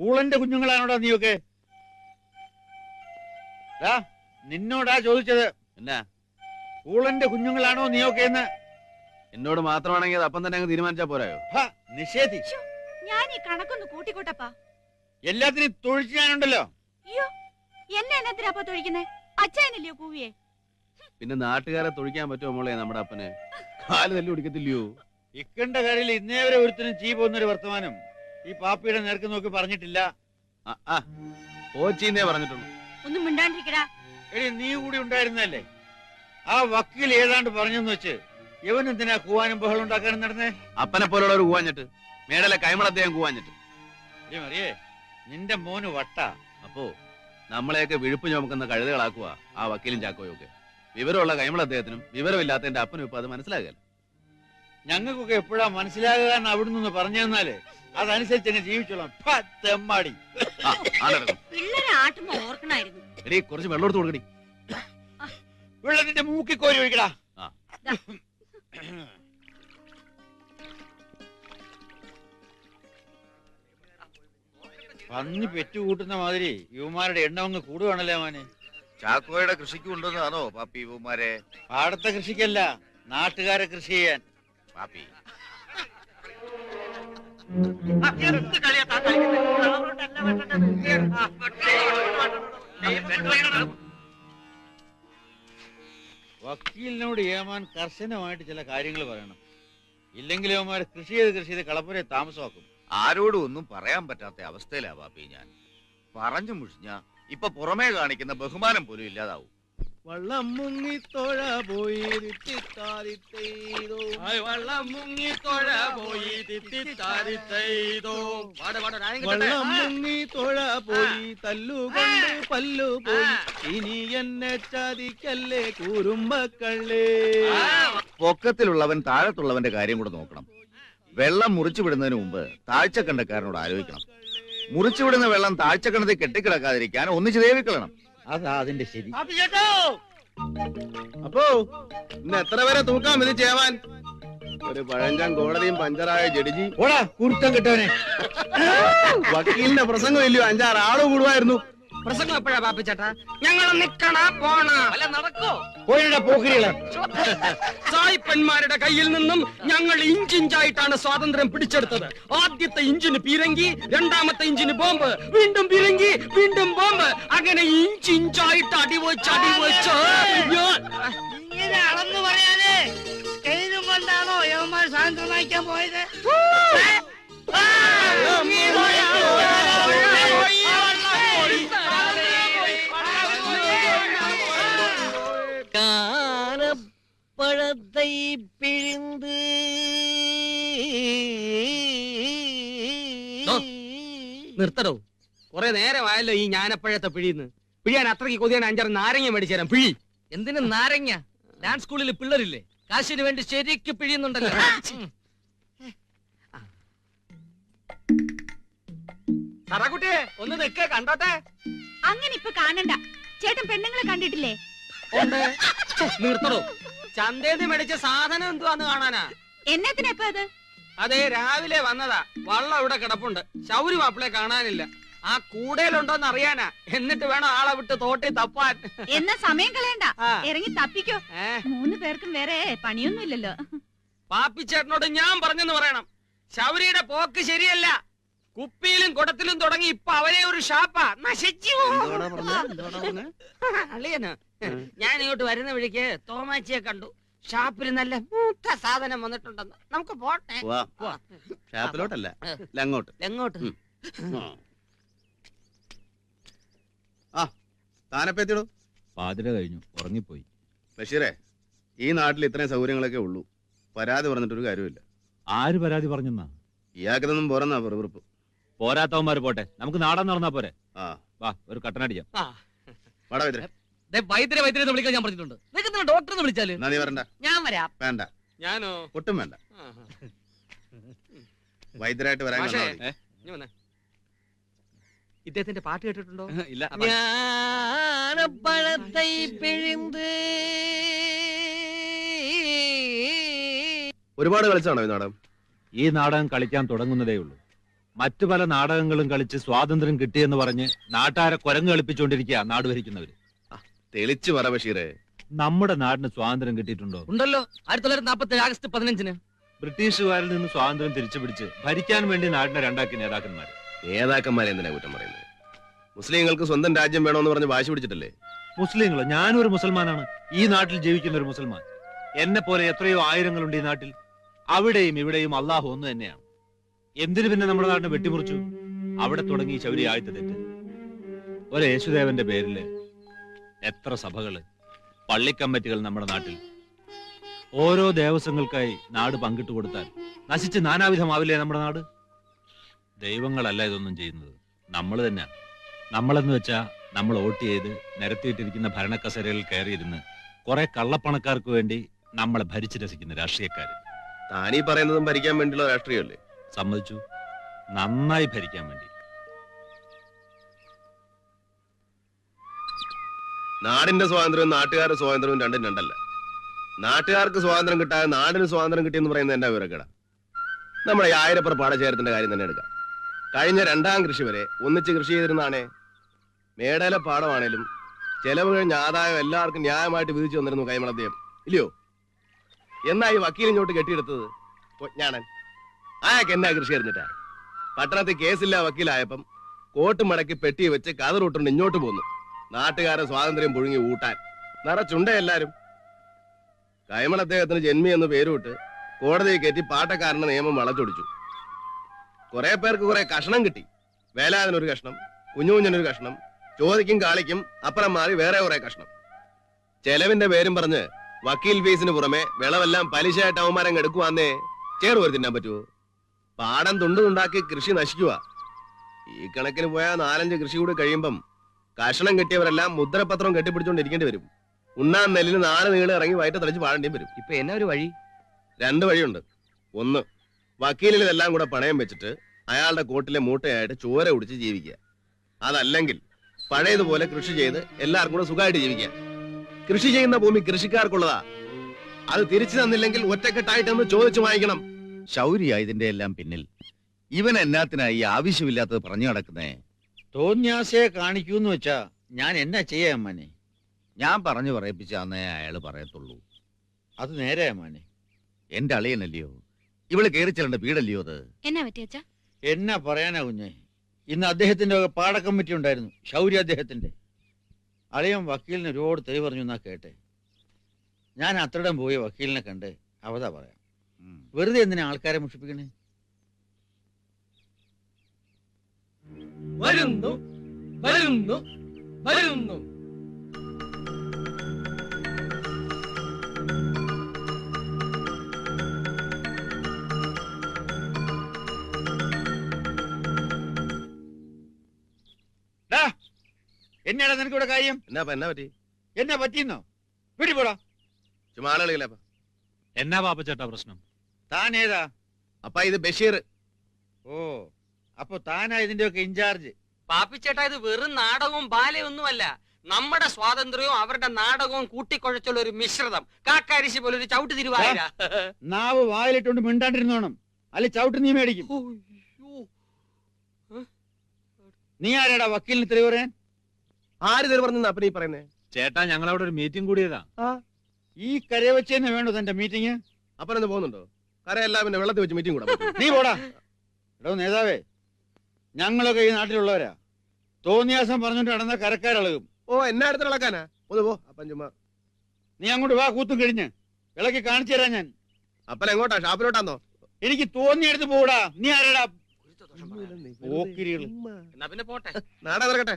ഊളന്റെ കുഞ്ഞുങ്ങളാണോടാ നീയൊക്കെ? നിന്നോടാ ചോദിച്ചത്. എന്നാ ഊളന്റെ കുഞ്ഞുങ്ങളാണോ നീയൊക്കെ എന്ന്? എന്നോട് മാത്രമാണെങ്കിൽ അത് അപ്പം തന്നെ അങ്ങ് തീരുമാനിച്ചാ പോരായോ? നിഷേധി. ഞാൻ ഈ കണക്കൊന്ന് കൂട്ടിക്കോട്ടപ്പാ. എല്ലാത്തിനും തൊഴിച്ച് ഞാനുണ്ടല്ലോ. അയ്യോ, എന്നെ എന്നത്തിനാ തൊഴിക്കുന്നേ? അച്ഛനല്ലയോ കൂവിയെ? പിന്നെ നാട്ടുകാരെ തൊഴിക്കാൻ പറ്റുമോ മോളെ? നമ്മുടെ അപ്പന് കാല് തല്ലി കുടിക്കത്തില്ലയോ? ഇക്കണ്ട കാര്യത്തിൽ ഇന്നേ വരെ ഒരുത്തിനും ചീ പോകുന്നൊരു വർത്തമാനം ഈ പാപ്പിയുടെ നേർക്ക് നോക്കി പറഞ്ഞിട്ടില്ല. ഓച്ചിന്നേ പറഞ്ഞിട്ടുള്ളൂ. ഒന്നും മിണ്ടാണ്ടിരിക്കടാ. എടി, നീ കൂടി ഉണ്ടായിരുന്നല്ലേ? ആ വക്കീൽ ഏതാണ്ട് പറഞ്ഞെന്ന് വെച്ച് ഇവനെന്തിനാ കൂവാനും ബഹളം ഉണ്ടാക്കാനും നടന്നേ? അപ്പനെ പോലുള്ളവർ കൂവാഞ്ഞിട്ട്, മേടലെ കൈമളദ്ദേഹം കൂവാഞ്ഞിട്ട്. മറിയേ, നിന്റെ മോന് വട്ട. അപ്പോ നമ്മളെയൊക്കെ വിഴുപ്പ് ചുമക്കുന്ന കഴുതകളാക്കുക ആ വക്കീലും ചാക്കോയൊക്കെ. വിവരമുള്ള കൈമളദ്ദേഹത്തിനും വിവരമില്ലാത്ത എന്റെ അപ്പനും ഇപ്പൊ അത് മനസ്സിലാകല. ഞങ്ങൾക്കൊക്കെ എപ്പോഴാ മനസ്സിലാകുക എന്ന് അവിടെ നിന്ന് പറഞ്ഞു തന്നാലേ അതനുസരിച്ച് അങ്ങ് ജീവിച്ചോളാം. തെമ്മാടി. പിള്ളേരെ ആട്ടുമ്പോ ഓർക്കണായിരുന്നു. എടീ, കുറച്ച് വെള്ളം എടുത്ത് കൊടുക്കടി. വെള്ളത്തിന്റെ മൂക്കി കോരി ഒഴിക്കടാ. പന്നി പെറ്റുകൂട്ടുന്ന മാതിരി യുവമാരുടെ എണ്ണം അങ്ങ് കൂടുവാണല്ലേ മോനെ? ചാക്കോയുടെ കൃഷിക്ക് കൊണ്ടുവന്നതാണോ പാപ്പി യുവമാരെ? പാടത്തെ കൃഷിക്കല്ല, നാട്ടുകാരെ കൃഷി ചെയ്യാൻ. പാപ്പി വക്കീലിനോട് ഏമാൻ കർശനമായിട്ട് ചില കാര്യങ്ങൾ പറയണം. ഇല്ലെങ്കിൽ അവന്മാർ കൃഷി ചെയ്ത് കളപ്പുരെ താമസമാക്കും. ആരോടും ഒന്നും പറയാൻ പറ്റാത്ത അവസ്ഥയിലാ പാപ്പി ഞാൻ. പറഞ്ഞു മുഷിഞ്ഞ ഇപ്പൊ പുറമേ കാണിക്കുന്ന ബഹുമാനം പോലും ഇല്ലാതാവും. വള്ളം മുങ്ങി തോഴ പോയി വള്ളം മുങ്ങി തോഴ പോയി വള്ളം മുങ്ങി തോഴ പോയി തല്ലുകൊണ്ട് പല്ലു പോയി ഇനി എന്നെ ചതിക്കല്ലേ കുറുമ്പക്കള്ളേ. പൊക്കത്തിലുള്ളവൻ താഴത്തുള്ളവന്റെ കാര്യം കൂടെ നോക്കണം. വെള്ളം മുറിച്ചു വിടുന്നതിന് മുമ്പ് താഴ്ചക്കണ്ടക്കാരനോട് ആലോചിക്കണം. മുറിച്ചുവിടുന്ന വെള്ളം താഴ്ചക്കണ്ടത്തിൽ കെട്ടിക്കിടക്കാതിരിക്കാൻ ഒന്നിച്ച് ദേവിക്കളണം. അതാ അതിന്റെ ശരി. അപ്പോ ഇന്ന് എത്ര പേരെ തൂക്കാം ഇത് ചെയ്യാൻ? ഒരു പഴഞ്ചൻ കോടതിയും പഞ്ചറായ ജഡ്ജി. ഓടാ കുരുത്തം കിട്ടവനെ. വക്കീലിന്റെ പ്രസംഗം ഇല്ലയോ? 5-6 ആള് കൂടുമായിരുന്നു. പ്രസംഗം എപ്പോഴാ പാപ്പിച്ചേട്ടാ? ഞങ്ങൾ നിക്കണ പോണ അല്ല നടക്കോ? പോയിടാ പോക്കിരികളെ. സായിപ്പന്മാരുടെ കയ്യിൽ നിന്നും ഞങ്ങൾ ഇഞ്ചിഞ്ചായിട്ടാണ് സ്വാതന്ത്ര്യം പിടിച്ചെടുത്തത്. ആദ്യത്തെ ഇഞ്ചിന് പീരങ്കി, രണ്ടാമത്തെ ഇഞ്ചിന് ബോംബ്, വീണ്ടും പീരങ്കി, വീണ്ടും ബോംബ്, അങ്ങനെ ഇഞ്ചിഞ്ചായിട്ട് അടിവെച്ച് ഇങ്ങനെ അളന്നു പറയാതെ കയ്യിലും കൊണ്ടാണോ യവന്മാർ സ്വാതന്ത്ര്യം വായിക്കാൻ പോയത്? കാനപ്പഴത്തെ പിഴിന്ത് നിർത്തടോ. കൊറേ നേരമായല്ലോ ഈ ഞാനപ്പഴത്തെ പിഴിന്ന്. പിഴിയാൻ അത്രയ്ക്ക് കൊതിയാണ് 5-6 നാരങ്ങ മേടിച്ചു തരാം. പിഴി. എന്തിനും നാരങ്ങ? ഡാൻസ് സ്കൂളിൽ പിള്ളേരില്ലേ കാശിന് വേണ്ടി ശരിക്ക് പിഴിയുന്നുണ്ടല്ലോ. സറകുട്ടിയെ ഒന്ന് നിൽക്കേ, കണ്ടോട്ടെ. അങ്ങനെ ഇപ്പൊ കാണണ്ട. ചേട്ടൻ പെണ്ണുങ്ങളെ കണ്ടിട്ടില്ലേ? നിർത്തടോ. ചന്തേന്ന് മേടിച്ച സാധനം എന്തുവാന്ന് കാണാനാ? എന്നത്തിനാ ഇപ്പൊ അത്? അതെ, രാവിലെ വന്നതാ. വള്ളം ഇവിടെ കിടപ്പുണ്ട്. ശൗരി മാപ്പിളെ കാണാനില്ല. ആ കൂടയിലുണ്ടോന്ന് അറിയാനാ. എന്നിട്ട് വേണം ആളെ വിട്ട് തോട്ടി തപ്പാൻ. എന്നാ സമയം കളയണ്ട, ഇറങ്ങി തപ്പിക്കോ. 3 പേർക്കും വേറെ പണിയൊന്നുമില്ലല്ലോ. പാപ്പിച്ചേട്ടനോട് ഞാൻ പറഞ്ഞെന്ന് പറയണം. ശൗരിയുടെ പോക്ക് ശരിയല്ല. കുപ്പിയിലും കുടത്തിലും തുടങ്ങി ഇപ്പൊ അവരെ ഒരു ഷാപ്പാ. നശിച്ചു. അളിയന് ഞാൻ ഇങ്ങോട്ട് വരുന്ന വഴിക്ക് തോമാച്ചിയെ കണ്ടു. ഷാപ്പിൽ നല്ല മൂത്ത സാധനം വന്നിട്ടുണ്ടെന്ന്. നമുക്ക് പോട്ടെ. ഷാപ്പിലോട്ടല്ല, അങ്ങോട്ട്. എങ്ങോട്ട്? താനപ്പെത്തിടോ. പാതിര കഴിഞ്ഞു, ഉറങ്ങിപ്പോയി. ബഷീറേ, ഈ നാട്ടിൽ ഇത്രയും സൗകര്യങ്ങളൊക്കെ ഉള്ളൂ. പരാതി പറഞ്ഞിട്ടൊരു കാര്യമില്ല. ആര് പരാതി പറഞ്ഞെന്നാ? ഇയാൾക്കൊന്നും പോരെന്നാ വെറുപ്പ്. പോരാത്തവന്മാര് പോട്ടെ, നമുക്ക് നാടൻ നടന്നാ പോരെ. വാ, ഒരു കട്ടനടിക്കാം. വാടാ വൈദ്യരെ. വൈദ്യരെ വൈദ്യരെ വിളിക്കാൻ ഞാൻ പറഞ്ഞിട്ടുണ്ട്. ഡോക്ടറെ വിളിച്ചാല് നീ വരണ്ട. ഞാൻ വരാം. വേണ്ട. ഞാനോ? ഒട്ടും വേണ്ട. വൈദ്യരായിട്ട് വരാൻ ഇദ്ദേഹത്തിന്റെ പാട്ട് കേട്ടിട്ടുണ്ടോ? ഇല്ല. ഞാനപ്പഴത്തെ പിഴിന്ത്. ഒരുപാട് കളിച്ചാണോ ഈ നാടകം? ഈ നാടകം കളിക്കാൻ തുടങ്ങുന്നതേ ഉള്ളൂ. മറ്റു പല നാടകങ്ങളും കളിച്ച് സ്വാതന്ത്ര്യം കിട്ടിയെന്ന് പറഞ്ഞ് നാട്ടാരെ കുരങ്ങ് കളിപ്പിച്ചുകൊണ്ടിരിക്കുക നാട് ഭരിക്കുന്നവര്. തെളിച്ചു പറ ബഷീറെ. നമ്മുടെ നാടിന് സ്വാതന്ത്ര്യം കിട്ടിയിട്ടുണ്ടോ? ഉണ്ടല്ലോ. 1947 ആഗസ്റ്റ് 15-ന് ബ്രിട്ടീഷുകാരിൽ നിന്ന് സ്വാതന്ത്ര്യം തിരിച്ചു പിടിച്ച് ഭരിക്കാൻ വേണ്ടി നാടിനെ രണ്ടാക്കി നേതാക്കന്മാര്. നേതാക്കന്മാരെ എന്തിനാ കുറ്റം പറയുന്നത്? മുസ്ലിങ്ങൾക്ക് സ്വന്തം രാജ്യം വേണമെന്ന് പറഞ്ഞ് വാശി പിടിച്ചിട്ടല്ലേ? മുസ്ലിങ്ങളോ? ഞാനൊരു മുസൽമാനാണ്. ഈ നാട്ടിൽ ജീവിക്കുന്ന ഒരു മുസൽമാൻ. എന്നെ പോലെ എത്രയോ ആയിരങ്ങളുണ്ട് ഈ നാട്ടിൽ. അവിടെയും ഇവിടെയും അള്ളാഹു ഒന്ന് തന്നെയാണ്. എന്തിനു പിന്നെ നമ്മുടെ നാടിനെ വെട്ടിമുറിച്ചു? അവിടെ തുടങ്ങി ശൗര്യ ആദ്യത്തെ തെറ്റ്. ഒരു യേശുദേവന്റെ പേരില് എത്ര സഭകള്, പള്ളിക്കമ്മിറ്റികൾ നമ്മുടെ നാട്ടിൽ. ഓരോ ദേവസ്വങ്ങൾക്കായി നാട് പങ്കിട്ട് കൊടുത്താൽ നശിച്ച് നാനാവിധമാവില്ലേ നമ്മുടെ നാട്? ദൈവങ്ങളല്ല ഇതൊന്നും ചെയ്യുന്നത്, നമ്മൾ തന്നെ. നമ്മളെന്ന് വെച്ചാ നമ്മൾ വോട്ട് ചെയ്ത് നിരത്തിയിട്ടിരിക്കുന്ന ഭരണക്കസേരയിൽ കയറിയിരുന്ന് കുറെ കള്ളപ്പണക്കാർക്ക് വേണ്ടി നമ്മളെ ഭരിച്ചു രസിക്കുന്ന രാഷ്ട്രീയക്കാര്. താനീ പറയുന്നതും ഭരിക്കാൻ വേണ്ടിയുള്ള രാഷ്ട്രീയമല്ലേ? സമ്മതിച്ചു, നന്നായി ഭരിക്കാൻ വേണ്ടി. നാടിന്റെ സ്വാതന്ത്ര്യവും നാട്ടുകാരുടെ സ്വാതന്ത്ര്യവും രണ്ടും രണ്ടല്ല. നാട്ടുകാർക്ക് സ്വാതന്ത്ര്യം കിട്ടാതെ നാടിന് സ്വാതന്ത്ര്യം കിട്ടിയെന്ന് പറയുന്നത് എന്നാ വിവരക്കേടാ. നമ്മുടെ ഈ ആയിരപ്പുറ പാടശേഖരത്തിന്റെ കാര്യം തന്നെ എടുക്കാം. കഴിഞ്ഞ 2ാം കൃഷി വരെ ഒന്നിച്ച് കൃഷി ചെയ്തിരുന്നാണേ. മേടയിലെ പാടമാണേലും ചെലവ് കഴിഞ്ഞ ആദായം എല്ലാവർക്കും ന്യായമായിട്ട് വിധിച്ചു വന്നിരുന്നു കൈമൾ അദ്ദേഹം, ഇല്ലയോ? എന്നാ ഈ വക്കീലിങ്ങോട്ട് കെട്ടിയെടുത്തത് ഞാനൻ. ആയൊക്കെ എന്നാ കൃഷി അറിഞ്ഞിട്ടാ? പട്ടണത്തിൽ കേസില്ല വക്കീലായപ്പം കോട്ട് മടക്കി പെട്ടി വെച്ച് കതറൂട്ടുണ്ട് ഇങ്ങോട്ട് പോന്നു. നാട്ടുകാരെ സ്വാതന്ത്ര്യം പുഴുങ്ങി ഊട്ടാൻ നിറച്ചുണ്ട എല്ലാരും. കൈമൾ അദ്ദേഹത്തിന് ജന്മി എന്ന് പേരുവിട്ട് കോടതിയിൽ കയറ്റി പാട്ടക്കാരന്റെ നിയമം വളച്ചൊടിച്ചു. കുറെ പേർക്ക് കുറെ കഷണം കിട്ടി. വേലാതിനൊരു കഷ്ണം, കുഞ്ഞുകുഞ്ഞിനൊരു കഷ്ണം, ചോദിക്കും കാളിക്കും അപ്പുറം മാറി വേറെ കുറെ കഷ്ണം. ചെലവിന്റെ പേരും പറഞ്ഞ് വക്കീൽ ഫീസിന് പുറമെ വിളവെല്ലാം പലിശയായിട്ട് അവന്മാരം എടുക്കുവാന്നേ. ചേറുവരെ തിന്നാൻ പറ്റുമോ? പാടം തുണ്ടുണ്ടാക്കി കൃഷി നശിക്കുക. ഈ കണക്കിന് പോയാൽ 4-5 കൃഷി കൂടി കഴിയുമ്പം കഷണം കെട്ടിയവരെല്ലാം മുദ്രപത്രം കെട്ടിപ്പിടിച്ചോണ്ടിരിക്കേണ്ടി വരും. ഉണ്ണാൻ നെല്ലിന് 4 നീള് ഇറങ്ങി വയറ്റ് തളിച്ച് പാടേണ്ടിയും വരും. ഇപ്പൊ എന്നാ ഒരു വഴി? 2 വഴിയുണ്ട്. ഒന്ന്, വക്കീലിൽ ഇതെല്ലാം കൂടെ പണയം വെച്ചിട്ട് അയാളുടെ കോട്ടിലെ മൂട്ടയായിട്ട് ചോര കുടിച്ച് ജീവിക്കുക. അതല്ലെങ്കിൽ പഴയതുപോലെ കൃഷി ചെയ്ത് എല്ലാവർക്കും കൂടെ സുഖമായിട്ട് ജീവിക്കുക. കൃഷി ചെയ്യുന്ന ഭൂമി കൃഷിക്കാർക്കുള്ളതാ. അത് തിരിച്ചു തന്നില്ലെങ്കിൽ ഒറ്റക്കെട്ടായിട്ടൊന്ന് ചോദിച്ചു വാങ്ങിക്കണം. ശൗര്യ ഇതിന്റെ എല്ലാം പിന്നിൽ. ഇവൻ എന്നാത്തിനായി ആവശ്യമില്ലാത്തത് പറഞ്ഞു നടക്കുന്നേ? തോന്യാസയെ കാണിക്കൂന്ന് വെച്ചാ ഞാൻ എന്നാ ചെയ്യാ അമ്മാനെ? ഞാൻ പറഞ്ഞു പറയിപ്പിച്ചാന്നേ അയാള് പറയത്തുള്ളൂ. അത് നേരെ അമ്മാനെ. എന്റെ അളിയനല്ലയോ, ഇവള് കയറി ചെല്ലേണ്ട വീടല്ലയോ അത്? എന്നാ പറ്റിയച്ചാ? എന്നാ പറയാനാ കുഞ്ഞെ? ഇന്ന് അദ്ദേഹത്തിന്റെ പാട കമ്മിറ്റി ഉണ്ടായിരുന്നു, ശൗര്യ അദ്ദേഹത്തിന്റെ. അളിയൻ വക്കീലിന് ഒരുപാട് തെളിവ് പറഞ്ഞു എന്നാ കേട്ടെ. ഞാൻ അത്രയിടം പോയി വക്കീലിനെ കണ്ട് അവതാ പറയാം. വെറുതെ എന്തിനാ ആൾക്കാരെ മുഷിപ്പിക്കണേ? വരുന്നു വരുന്നു വരുന്നു. എന്നാടാ നിനക്കിവിടെ കാര്യം? എന്നാ പറ്റി? എന്നാ പറ്റിയെന്നോ? വീട്ടിൽ പോടാ. ചുമ്മാ ആളുകളില്ല. എന്നാ പാപ്പച്ചേട്ടാ പ്രശ്നം? താൻ ഏതാ? അപ്പ ഇത് ബഷീർ. ഓ, അപ്പൊ താനാ ഇതിന്റെയൊക്കെ ഇൻചാർജ്? പാപ്പിച്ചേട്ടാ, ഇത് വെറും നാടകവും ബാലയൊന്നുമല്ല. നമ്മുടെ സ്വാതന്ത്ര്യവും അവരുടെ നാടകവും കൂട്ടിക്കുഴച്ചുള്ള ഒരു മിശ്രിതം. കാക്കാരിശി പോലെ ഒരു ചവിട്ട് തിരുവാതിര. നാവ് വായിലിട്ടുകൊണ്ട് മിണ്ടാണ്ടിരുന്നോണം, അല്ലെ ചവിട്ട് നീ മേടിക്കും. നീ ആരാടാ വക്കീലിന് തെളിവ് പറയാൻ? ആര് തെളിവ് പറഞ്ഞു അപ്പനീ പറയുന്നേ? ചേട്ടാ, ഞങ്ങളവിടെ ഒരു മീറ്റിംഗ് കൂടിയതാ. ഈ കരയെ വെച്ച് തന്നെ വേണോ തന്റെ മീറ്റിംഗ്? അപ്പനെന്ന് പോകുന്നുണ്ടോ? കരയെല്ലാം പിന്നെ വെള്ളത്തിൽ വെച്ച് മീറ്റിംഗ് കൂടാ. നീ പോടാ. എടോ നേതാവേ, ഞങ്ങളൊക്കെ ഈ നാട്ടിലുള്ളവരാ. തോന്നിയാസം പറഞ്ഞോണ്ട് നടന്ന കരക്കാരിളകും. ഓ, എന്നാ അടുത്ത് ഇളക്കാനാ? ഒന്ന് പോ അപ്പൻ. ചുമ്മാ നീ അങ്ങോട്ട് വാ, കൂത്തും കഴിഞ്ഞ് ഇളക്കി കാണിച്ചു തരാം ഞാൻ. അപ്പൻ എങ്ങോട്ടാ? ഷാപ്പിലോട്ടാന്നോ? എനിക്ക് തോന്നിയെടുത്ത് പോടാ. നീ ആരാടാ? പോക്കിരികള്. എന്നാ പിന്നെ പോട്ടെ. നാടാ നടക്കട്ടെ.